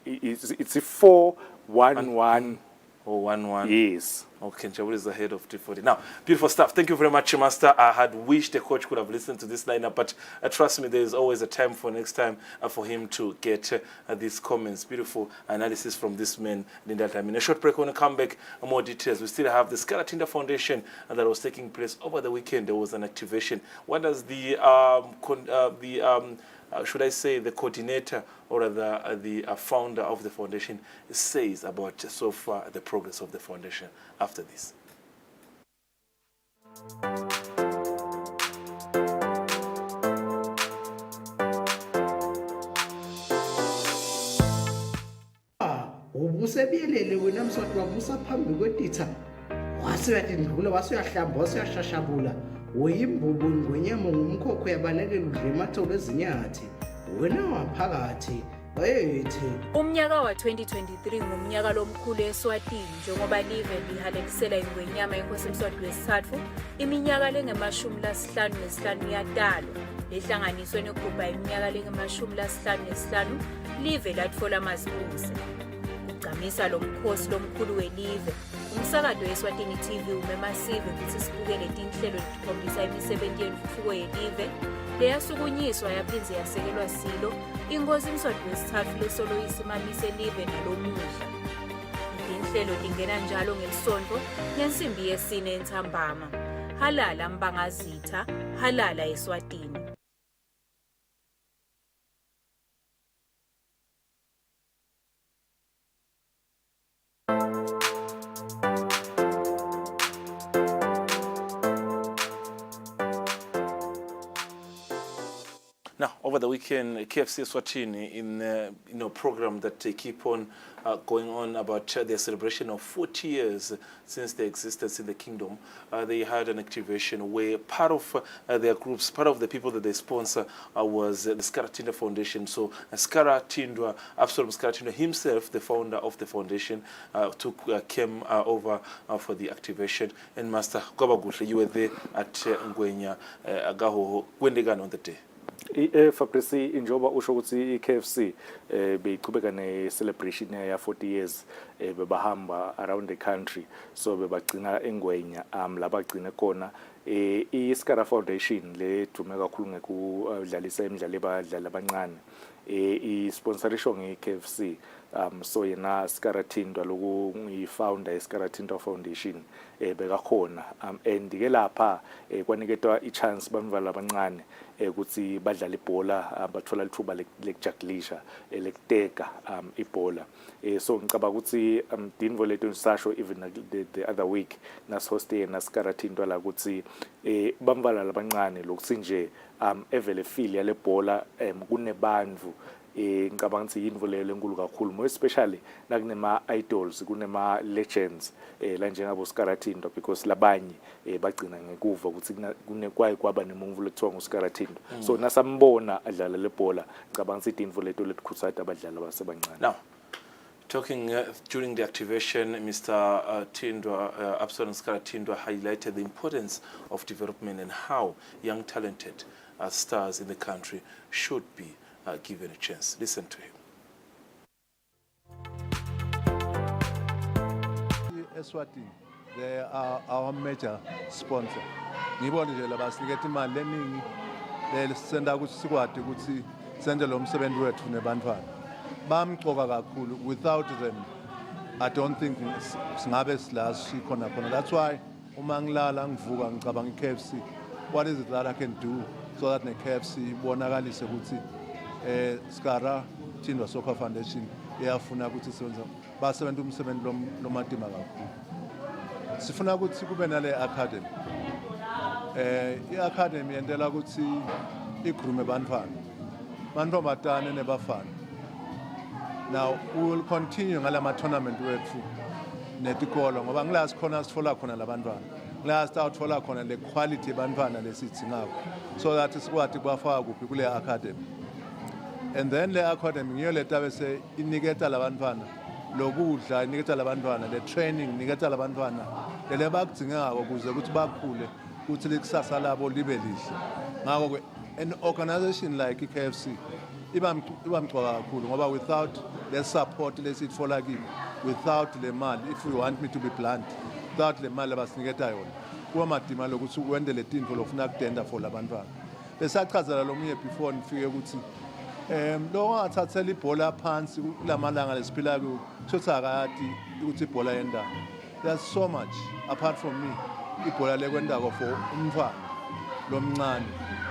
it's a 4-1-1 or 1-1. yes. Okay, Njabul is ahead of 240. Now, beautiful stuff. Thank you very much, Master. I had wished the coach could have listened to this lineup, but trust me, there is always a time for next time for him to get these comments. Beautiful analysis from this man in that time. In a short break, when we come back, more details. We still have the Skaratinda Foundation that was taking place over the weekend. There was an activation. What does the should I say the coordinator or the founder of the foundation says about so far the progress of the foundation after this? Ubusebiyelele wena Mswati wabusa phambi kwetitha wasuyadindula wasuyashamba wasuyashashabula uyimbubu ngwenyama ngumkhokho yabalekela udle ematholo ezinyathi wena waphakathi wayethi umnyaka wa-2023 ngumnyaka lomkhulu eSwatini njengoba live lihalekisela ingwenyama yenkosi Mswati wesithathu iminyaka lengama-55 yadalwa lehlanganiswe negubha iminyaka lengama-55 live latfola amazibuse ugcamisa lo mkhosi lomkhulu welive umsakazo weSwatini TV umemasive ukuthi sibukele tinhlelo elikhombisa imisebenzi yentuthuko yelive leyasukunyiswa yaphinze yasekelwa silo inkosi Mswati wesithathu lesolo isimamise live nalomuhla inhlelo lingena njalo ngelisonto ngensimbi yesine entsambama halala mbangazitha halala eSwatini. Now, over the weekend, KFC Eswatini in a program that they keep on going on about their celebration of 40 years since their existence in the kingdom. They had an activation where part of their groups, part of the people that they sponsor was the Skaratinda Foundation. So Skaratindwa, Absalom Skaratindwa himself, the founder of the foundation, came over for the activation. And Master Gobagutle, you were there at Ngwenya Agaho Wendegan on the day. Fabrice injoba usho ukuthi iKFC beyiqhubeka ne-celebration ya 40 years bebahamba around the country so bebagcina eNgwenya labagcina khona iSkara Foundation le dume kakhulu ngekudlalisa imidlalo ebadlali abancane isponsorisho ngeKFC so yena Skaratindwa loku ngiyifounder yeSkaratindwa Foundation bekakhona and ke lapha kwaniketwa ichance bamvala abancane ukuthi badlala ibhola bathola lithuba lekujagulisha lekuteka ibhola so ngicaba ukuthi Dinvo lethu sasho even the other week nas hoste na Skaratindwa la ukuthi bamvala labancane lokuthi nje evele feel yale bhola kunebandvu ngicabanga ukuthi yinvo leyo enkulu kakhulu more especially nakunema idols kunema legends la njengabo Skaratindwa because labanye bagcina ngekuva ukuthi kunekwayi kwaba nemuntu lekuthiwa nguSkaratindwa so nasambona adlala lebhola ngicabanga ukuthi yinvo leyo letikhuthaza abadlali abasebancane. Now, talking during the activation, Mr. Tindwa, Absalom Skaratindwa highlighted the importance of development and how young talented stars in the country should be given a chance. Listen to him. Eswatini, they are our major sponsor. Ngibona nje labasinikethe imali eningi lesenda ukuthi sikwade ukuthi senze lo msebenzi wethu nebantwana. Bamqoka kakhulu. Without them, I don't think singabe silazi khona khona. That's why uma ngilala ngivuka ngicabanga iKFC. What is it that I can do so that neKFC bonakalise ukuthi Skaratindwa Soccer Foundation iyafuna ukuthi basebenza umsebenzi lomadima kakhulu. Sifuna ukuthi kube nale academy. I-academy yendela ukuthi ikhulume bantwana. Bantombazane nebafana. Now we will continue ngalama tournament wethu netikolo ngoba ngilazi khona sithola khona labantwana. Ngilazi sithola khona le quality yabantwana lesithi ngakho so that sikwati kubafaka kuphi kule academy. And then le academy ngiyo leta bese iniketa labantwana lokudla iniketa labantwana le training iniketa labantwana le bakudingako ukuze ukuthi bakhule ukuthi likusasa labo libe lihle ngakho an organization like iKFC ibamqoka kakhulu ngoba without the support lesitfola kimi without le mali, if you want me to be blunt, without le mali abasiniketa yona kuwamadima lokuthi wende le tinto lofuna kutenda for labantwana. Besachazela lo munye before nifike ukuthi lo angathathela ibhola phansi kulamalanga lesiphila ku sothi akayati ukuthi ibhola yendawo. There's so much apart from me ibhola lekwendako for umntwana lomncane.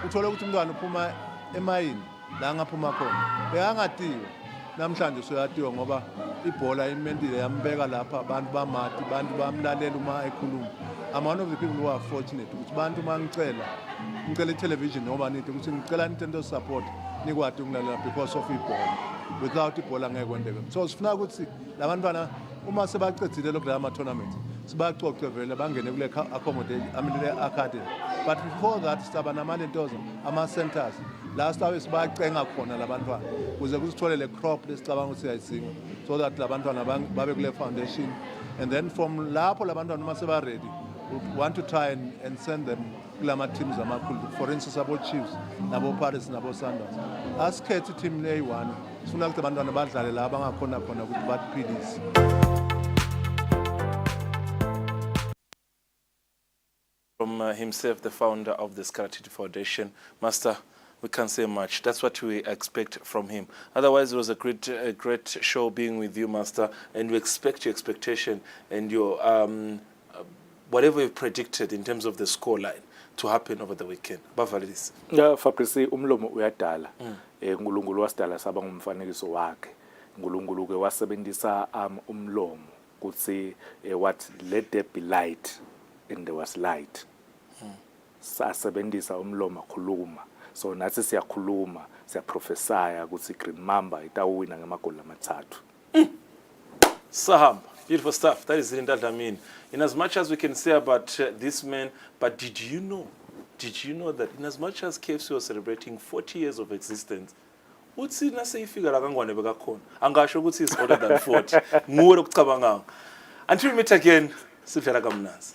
Uthola ukuthi umntwana uphuma emayini la ngaphuma khona bekangatiwe namhlanje soyatiwa ngoba ibhola imendile yambeka lapha abantu bamati abantu bamlalela uma ekhuluma. I'm one of the people who are fortunate ukuthi bantu mangicela television noma nithi ukuthi ngicela nitendo support nikwati ukulalela because of ibhola. Without ibhola ngeke kwendeke. So sifuna ukuthi labantwana uma sebaqedile lokho ama tournament sibacoce vele bangene kule accommodation le academy. But before that sitaba namalentoza ama centers last time sibacenga khona labantwana kuze kusithole le crop lesicabanga ukuthi siyayidinga so that labantwana babe kule foundation, and then from lapho labantwana uma seba ready we want to try and send them kulama teams amakhulu, for instance abo Chiefs nabo Paris nabo Sundowns. Asikhethe team le1 sifuna ukuthi abantwana badlale la bangakhona khona ukuthi baphilise. From himself, the founder of the Skaratiti Foundation, Master, we can't say much. That's what we expect from him. Otherwise, it was a great show being with you, Master, and we expect your expectation and your whatever you've predicted in terms of the scoreline to happen over the weekend. Bavalidis. Yeah, Fabrice, umlomo uyadala. Ngulungulu wasidala saba ngumfanekiso wakhe. Ngulungulu ke wasebenzisa umlomo kuthi what let there be light and there was light. Sasebenzisa umlomo khuluma. So nathi siyakhuluma, siyaprofesaya ukuthi Green Mamba itawina ngamagoli amathathu. Saham, beautiful stuff. That is Zindat Amin. In as much as we can say about this man, but did you know that in as much as KFC was celebrating 40 years of existence, uthi naseyifika la kangwane bekakhona angasho ukuthi is older than 40 nguwe lokucabanga. Until we meet again, sidlala kamnanzi.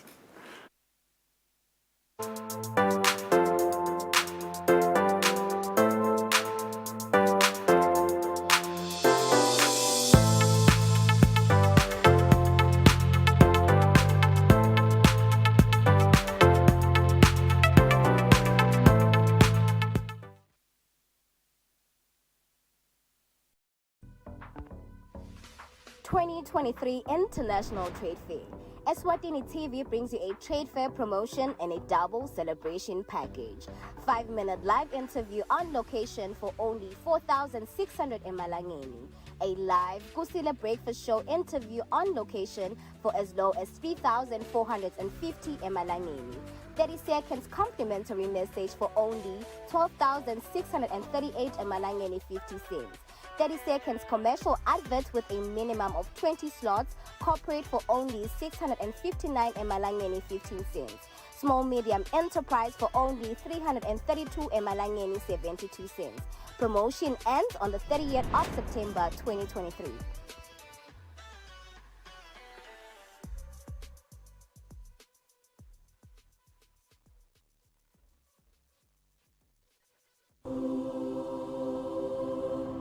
International Trade Fair. Eswatini TV brings you a trade fair promotion and a double celebration package. 5-minute live interview on location for only 4,600 emalangeni. A live Kusile breakfast show interview on location for as low as 3,450 emalangeni. 30 seconds complimentary message for only 12,638 emalangeni 50 cents. 30 seconds commercial advert with a minimum of 20 slots, corporate for only 659 emalangeni 15 cents. Small medium enterprise for only 332 emalangeni 72 cents. Promotion ends on the 30th of September 2023.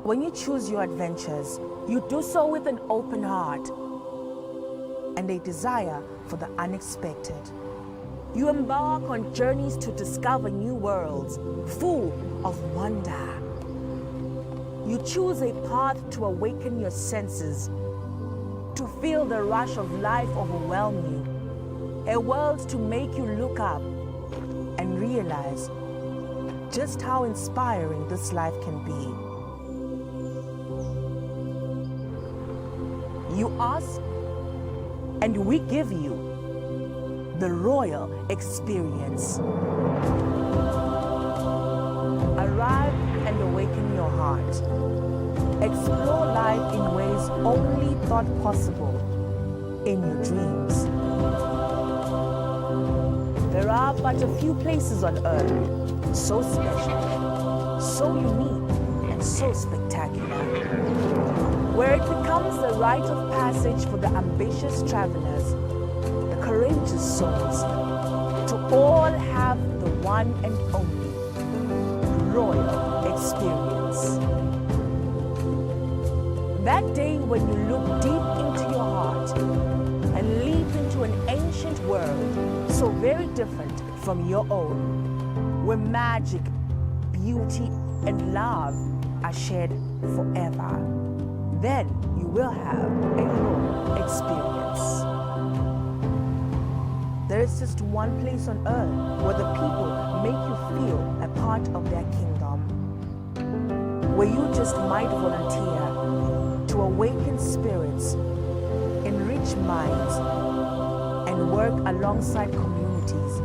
When you choose your adventures, you do so with an open heart and a desire for the unexpected. You embark on journeys to discover new worlds, full of wonder. You choose a path to awaken your senses, to feel the rush of life overwhelm you, a world to make you look up and realize just how inspiring this life can be. You ask, and we give you the royal experience. Arrive and awaken your heart. Explore life in ways only thought possible in your dreams. There are but a few places on earth so special, so unique, and so spectacular, where it becomes the rite of passage for the ambitious travelers, the courageous souls, to all have the one and only royal experience. That That day when you look deep into your heart and leap into an ancient world so very different from your own, where magic, beauty, and love are shared forever. Then you will have a whole experience. There is just one place on earth where the people make you feel a part of their kingdom, where you just might volunteer to awaken spirits, enrich minds, and work alongside communities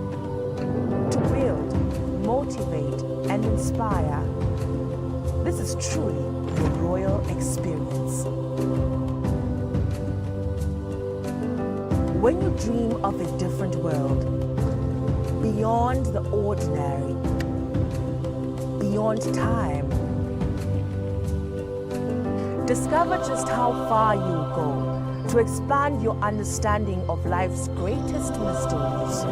to build, motivate, and inspire. This is truly the royal experience. When you dream of a different world, beyond the ordinary, beyond time, discover just how far you go to expand your understanding of life's greatest mysteries.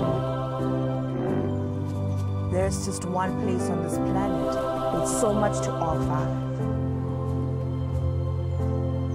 There's just one place on this planet with so much to offer